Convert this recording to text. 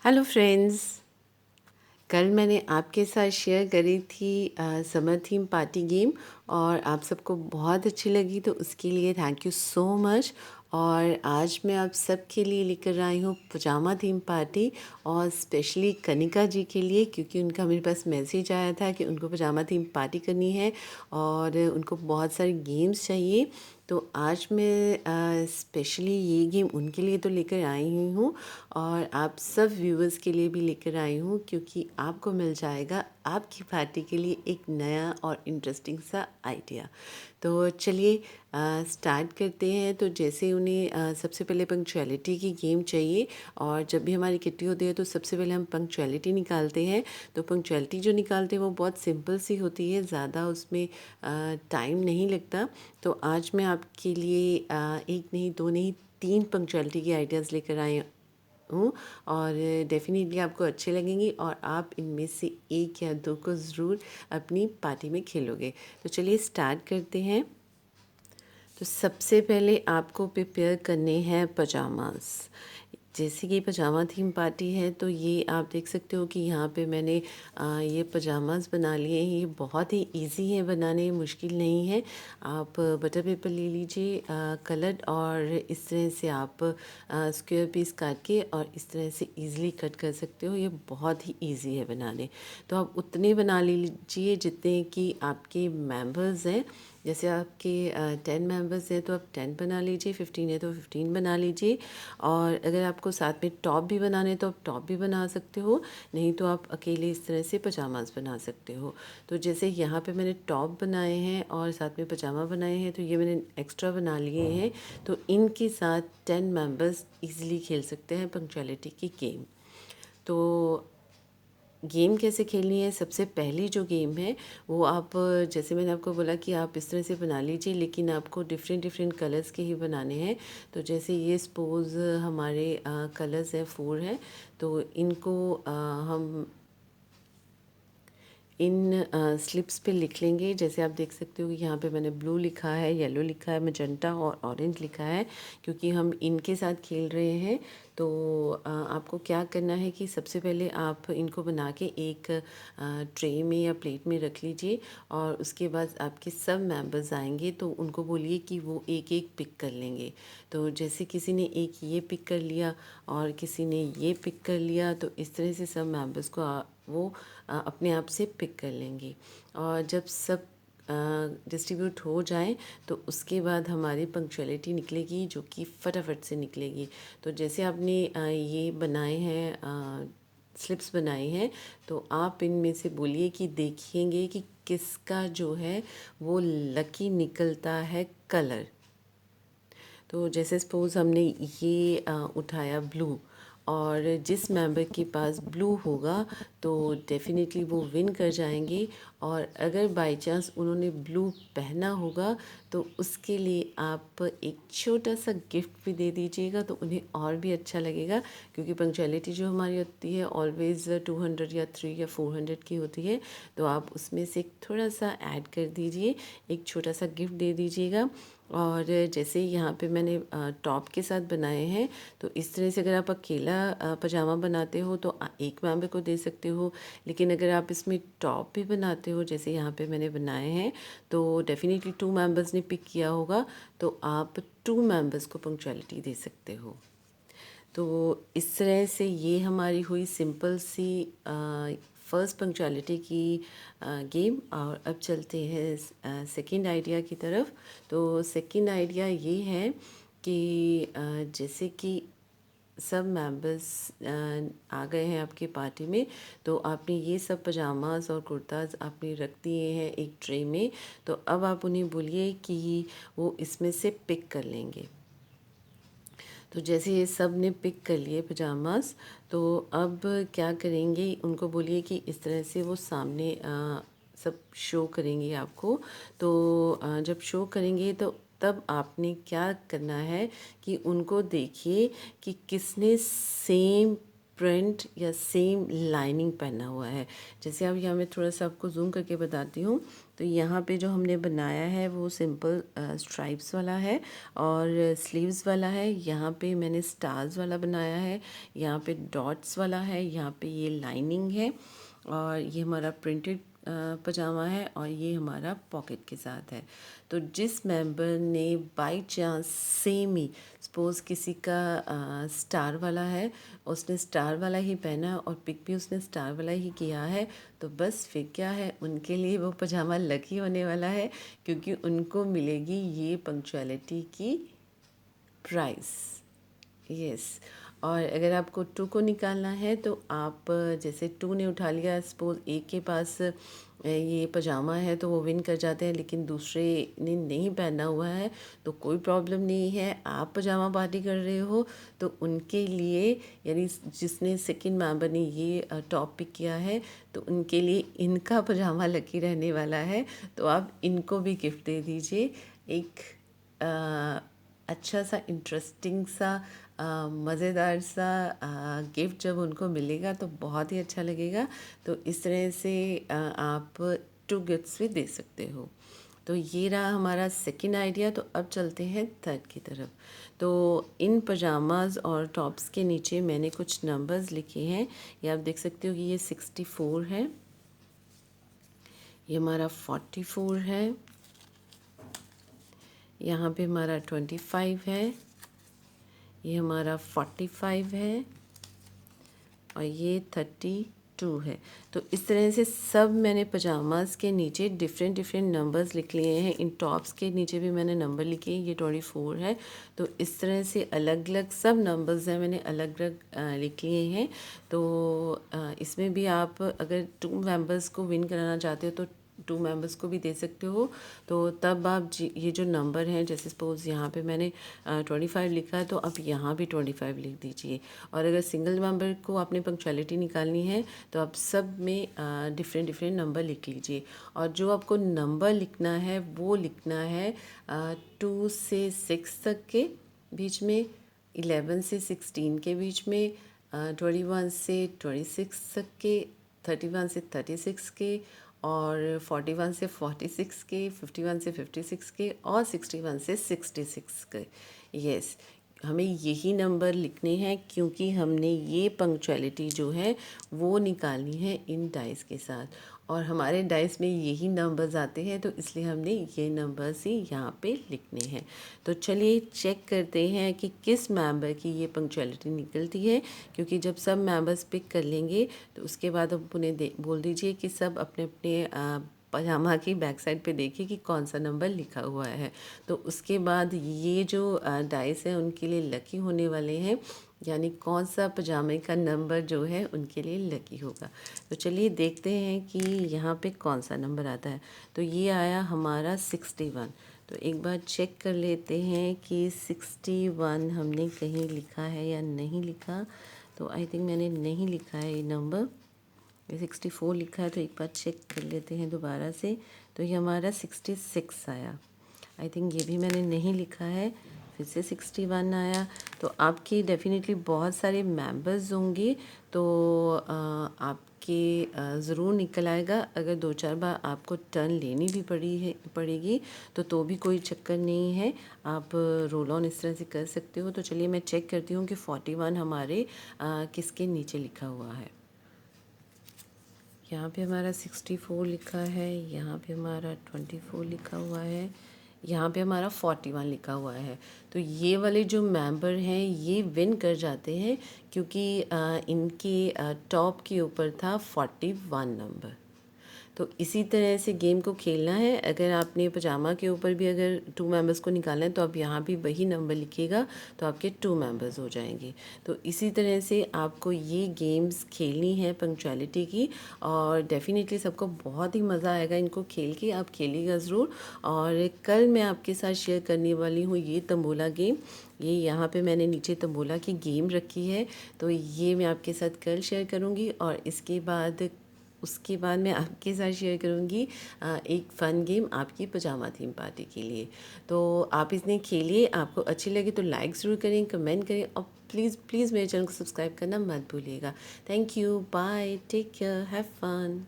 Hello friends. कल मैंने आपके साथ शेयर करी थी समर थीम पार्टी गेम और आप सबको बहुत अच्छी लगी, तो उसके लिए थैंक यू सो मच। और आज मैं आप सबके लिए लेकर आई हूँ पजामा थीम पार्टी, और स्पेशली कनिका जी के लिए, क्योंकि उनका मेरे पास मैसेज आया था कि उनको पजामा थीम पार्टी करनी है और उनको बहुत सारे गेम्स चाहिए। तो आज मैं स्पेशली ये गेम उनके लिए तो लेकर आई ही हूँ और आप सब व्यूवर्स के लिए भी लेकर आई हूँ, क्योंकि आपको मिल जाएगा आपकी पार्टी के लिए एक नया और इंटरेस्टिंग सा आइडिया। तो चलिए स्टार्ट करते हैं। तो जैसे उन्हें सबसे पहले पंक्चुअलिटी की गेम चाहिए, और जब भी हमारी किट्टी होती है तो सबसे पहले हम पंक्चुअलिटी निकालते हैं। तो पंक्चुअलिटी जो निकालते हैं वो बहुत सिंपल सी होती है, ज़्यादा उसमें टाइम नहीं लगता। तो आज मैं आपके लिए एक नहीं, दो नहीं, तीन पंक्चुअलिटी के आइडियाज़ लेकर आई हूँ, और डेफ़िनेटली आपको अच्छे लगेंगे और आप इनमें से एक या दो को ज़रूर अपनी पार्टी में खेलोगे। तो चलिए स्टार्ट करते हैं। तो सबसे पहले आपको प्रिपेयर करने हैं पजामास। जैसे कि पजामा थीम पार्टी है, तो ये आप देख सकते हो कि यहाँ पे मैंने ये पजामास बना लिए हैं। ये बहुत ही इजी है बनाने, मुश्किल नहीं है। आप बटर पेपर ले लीजिए कलर्ड, और इस तरह से आप स्क्वायर पीस काट के और इस तरह से इजीली कट कर सकते हो। ये बहुत ही इजी है बनाने। तो आप उतने बना लीजिए जितने कि आपके मेंबर्स हैं। जैसे आपके 10 मेंबर्स हैं तो आप 10 बना लीजिए, 15 है तो 15 बना लीजिए। और अगर आपको साथ में टॉप भी बनाने तो आप टॉप भी बना सकते हो, नहीं तो आप अकेले इस तरह से पजामास बना सकते हो। तो जैसे यहाँ पे मैंने टॉप बनाए हैं और साथ में पजामा बनाए हैं, तो ये मैंने एक्स्ट्रा बना लिए हैं। तो इनके साथ 10 मेंबर्स इजीली खेल सकते हैं पंक्चुअलिटी की गेम। तो गेम कैसे खेलनी है, सबसे पहली जो गेम है वो आप, जैसे मैंने आपको बोला कि आप इस तरह से बना लीजिए, लेकिन आपको डिफरेंट डिफरेंट कलर्स के ही बनाने हैं। तो जैसे ये सपोज़ हमारे कलर्स हैं, 4 हैं। तो इनको हम इन स्लिप्स पे लिख लेंगे। जैसे आप देख सकते हो कि यहाँ पे मैंने ब्लू लिखा है, येलो लिखा है, मैजेंटा और ऑरेंज लिखा है, क्योंकि हम इनके साथ खेल रहे हैं। तो आपको क्या करना है कि सबसे पहले आप इनको बना के एक ट्रे में या प्लेट में रख लीजिए, और उसके बाद आपके सब मेंबर्स आएंगे तो उनको बोलिए कि वो एक एक पिक कर लेंगे। तो जैसे किसी ने एक ये पिक कर लिया और किसी ने ये पिक कर लिया, तो इस तरह से सब मेंबर्स को वो अपने आप से पिक कर लेंगे। और जब सब डिस्ट्रीब्यूट हो जाए तो उसके बाद हमारी पंक्चुअलिटी निकलेगी, जो कि फटाफट से निकलेगी। तो जैसे आपने ये बनाए हैं, स्लिप्स बनाए हैं, तो आप इनमें से बोलिए कि देखेंगे कि किसका जो है वो लकी निकलता है कलर। तो जैसे सपोज़ हमने ये उठाया ब्लू, और जिस मेंबर के पास ब्लू होगा तो डेफ़िनेटली वो विन कर जाएंगे। और अगर बाय चांस उन्होंने ब्लू पहना होगा तो उसके लिए आप एक छोटा सा गिफ्ट भी दे दीजिएगा, तो उन्हें और भी अच्छा लगेगा। क्योंकि पंक्चुअलिटी जो हमारी होती है ऑलवेज़ 200 या 3 या 400 की होती है, तो आप उसमें से थोड़ा सा ऐड कर दीजिए, एक छोटा सा गिफ्ट दे दीजिएगा। और जैसे यहाँ पे मैंने टॉप के साथ बनाए हैं, तो इस तरह से अगर आप अकेला पजामा बनाते हो तो एक मेंबर को दे सकते हो, लेकिन अगर आप इसमें टॉप भी बनाते हो जैसे यहाँ पे मैंने बनाए हैं, तो डेफ़िनेटली 2 मेंबर्स ने पिक किया होगा, तो आप 2 मेंबर्स को पंक्चुअलिटी दे सकते हो। तो इस तरह से ये हमारी हुई सिंपल सी फर्स्ट पंक्चुअलिटी की गेम। और अब चलते हैं सेकंड आइडिया की तरफ। तो सेकंड आइडिया ये है कि जैसे कि सब मेंबर्स आ गए हैं आपकी पार्टी में, तो आपने ये सब पजामास और कुर्ताज़ आपने रख दिए हैं एक ट्रे में। तो अब आप उन्हें बोलिए कि वो इसमें से पिक कर लेंगे। तो जैसे ये सब ने पिक कर लिए पजामास, तो अब क्या करेंगे, उनको बोलिए कि इस तरह से वो सामने सब शो करेंगे आपको। तो जब शो करेंगे तो तब आपने क्या करना है कि उनको देखिए कि किसने सेम प्रिंट या सेम लाइनिंग पहना हुआ है। जैसे अब यहाँ मैं थोड़ा सा आपको जूम करके बताती हूँ। तो यहाँ पे जो हमने बनाया है वो सिंपल स्ट्राइप्स वाला है और स्लीव्स वाला है। यहाँ पे मैंने स्टार्स वाला बनाया है, यहाँ पे डॉट्स वाला है, यहाँ पे ये लाइनिंग है और ये हमारा प्रिंटेड पजामा है और ये हमारा पॉकेट के साथ है। तो जिस मेंबर ने by chance same he suppose किसी का स्टार वाला है, उसने स्टार वाला ही पहना और पिक भी उसने स्टार वाला ही किया है, तो बस फिर क्या है, उनके लिए वो पजामा लकी होने वाला है क्योंकि उनको मिलेगी ये पंक्चुअलिटी की प्राइस। यस। और अगर आपको 2 को निकालना है तो आप जैसे 2 ने उठा लिया, सपोज़ एक के पास ये पजामा है तो वो विन कर जाते हैं, लेकिन दूसरे ने नहीं पहना हुआ है तो कोई प्रॉब्लम नहीं है। आप पजामा पार्टी कर रहे हो तो उनके लिए, यानी जिसने सेकंड मेंबर ने ये टॉप पिक किया है तो उनके लिए इनका पजामा लकी रहने वाला है। तो आप इनको भी गिफ्ट दे दीजिए एक अच्छा सा इंटरेस्टिंग सा मज़ेदार सा गिफ्ट जब उनको मिलेगा तो बहुत ही अच्छा लगेगा। तो इस तरह से आप 2 गिफ्ट्स भी दे सकते हो। तो ये रहा हमारा सेकंड आइडिया। तो अब चलते हैं थर्ड की तरफ। तो इन पजामाज और टॉप्स के नीचे मैंने कुछ नंबर्स लिखे हैं। ये आप देख सकते हो कि ये 64 है, ये हमारा 44 है, यहाँ पे हमारा 25 है, ये हमारा 45 है और ये 32 है। तो इस तरह से सब मैंने पजामास के नीचे डिफरेंट डिफरेंट नंबर्स लिख लिए हैं। इन टॉप्स के नीचे भी मैंने नंबर लिखे हैं, ये 24 है। तो इस तरह से अलग अलग सब नंबर्स हैं, मैंने अलग अलग लिख लिए हैं। तो इसमें भी आप अगर 2 मेंबर्स को विन कराना चाहते हो तो 2 मेंबर्स को भी दे सकते हो। तो तब आप ये जो नंबर हैं, जैसे सपोज़ यहाँ पे मैंने 25 लिखा है तो आप यहाँ भी 25 लिख दीजिए। और अगर सिंगल मेंबर को आपने पंक्चुअलिटी निकालनी है तो आप सब में डिफरेंट डिफरेंट नंबर लिख लीजिए। और जो आपको नंबर लिखना है वो लिखना है 2 से 6 तक के बीच में, 11 से 16 के बीच में, 21 से 26 तक के, 31 से 36 के और 41 से 46 के, 51 से 56 के और 61 से 66 के। यस, हमें यही नंबर लिखने हैं क्योंकि हमने ये पंक्चुअलिटी जो है वो निकालनी है इन डाइस के साथ और हमारे डाइस में यही नंबर्स आते हैं, तो इसलिए हमने ये नंबर्स ही यहाँ पे लिखने हैं। तो चलिए चेक करते हैं कि किस मेंबर की ये पंक्चुअलिटी निकलती है, क्योंकि जब सब मेंबर्स पिक कर लेंगे तो उसके बाद आप उन्हें बोल दीजिए कि सब अपने अपने पजामा की बैक साइड पे देखिए कि कौन सा नंबर लिखा हुआ है। तो उसके बाद ये जो डाइस हैं उनके लिए लकी होने वाले हैं, यानी कौन सा पजामे का नंबर जो है उनके लिए लकी होगा। तो चलिए देखते हैं कि यहाँ पे कौन सा नंबर आता है। तो ये आया हमारा 61। तो एक बार चेक कर लेते हैं कि 61 हमने कहीं लिखा है या नहीं लिखा। तो आई थिंक मैंने नहीं लिखा है ये नंबर, 64 लिखा है। तो एक बार चेक कर लेते हैं दोबारा से। तो ये हमारा 66 आया। आई थिंक ये भी मैंने नहीं लिखा है, फिर से 61 आया। तो आपके डेफिनेटली बहुत सारे मेंबर्स होंगे तो आपके ज़रूर निकल आएगा। अगर 2-4 बार आपको टर्न लेनी भी पड़ेगी तो भी कोई चक्कर नहीं है, आप रोल ऑन इस तरह से कर सकते हो। तो चलिए मैं चेक करती हूँ कि 41 हमारे किसके नीचे लिखा हुआ है। यहाँ पे हमारा 64 लिखा है, यहाँ पे हमारा 24 लिखा हुआ है, यहाँ पे हमारा 41 लिखा हुआ है। तो ये वाले जो मेंबर हैं ये विन कर जाते हैं क्योंकि इनके टॉप के ऊपर था 41 नंबर। तो इसी तरह से गेम को खेलना है। अगर आपने पजामा के ऊपर भी अगर 2 मेंबर्स को निकालना है तो आप यहाँ भी वही नंबर लिखिएगा तो आपके 2 मेंबर्स हो जाएंगे। तो इसी तरह से आपको ये गेम्स खेलनी है पंक्चुअलिटी की और डेफिनेटली सबको बहुत ही मज़ा आएगा इनको खेल के। आप खेलिएगा ज़रूर। और कल मैं आपके साथ शेयर करने वाली हूँ ये तंबोला गेम। ये यहाँ पे मैंने नीचे तंबोला की गेम रखी है, तो ये मैं आपके साथ कल शेयर करूँगी। और इसके बाद उसके बाद मैं आपके साथ शेयर करूँगी एक फ़न गेम आपकी पजामा थीम पार्टी के लिए। तो आप इसने खेलिए, आपको अच्छी लगे तो लाइक ज़रूर करें, कमेंट करें और प्लीज़ प्लीज़ मेरे चैनल को सब्सक्राइब करना मत भूलिएगा। Thank you, bye, take care, have fun.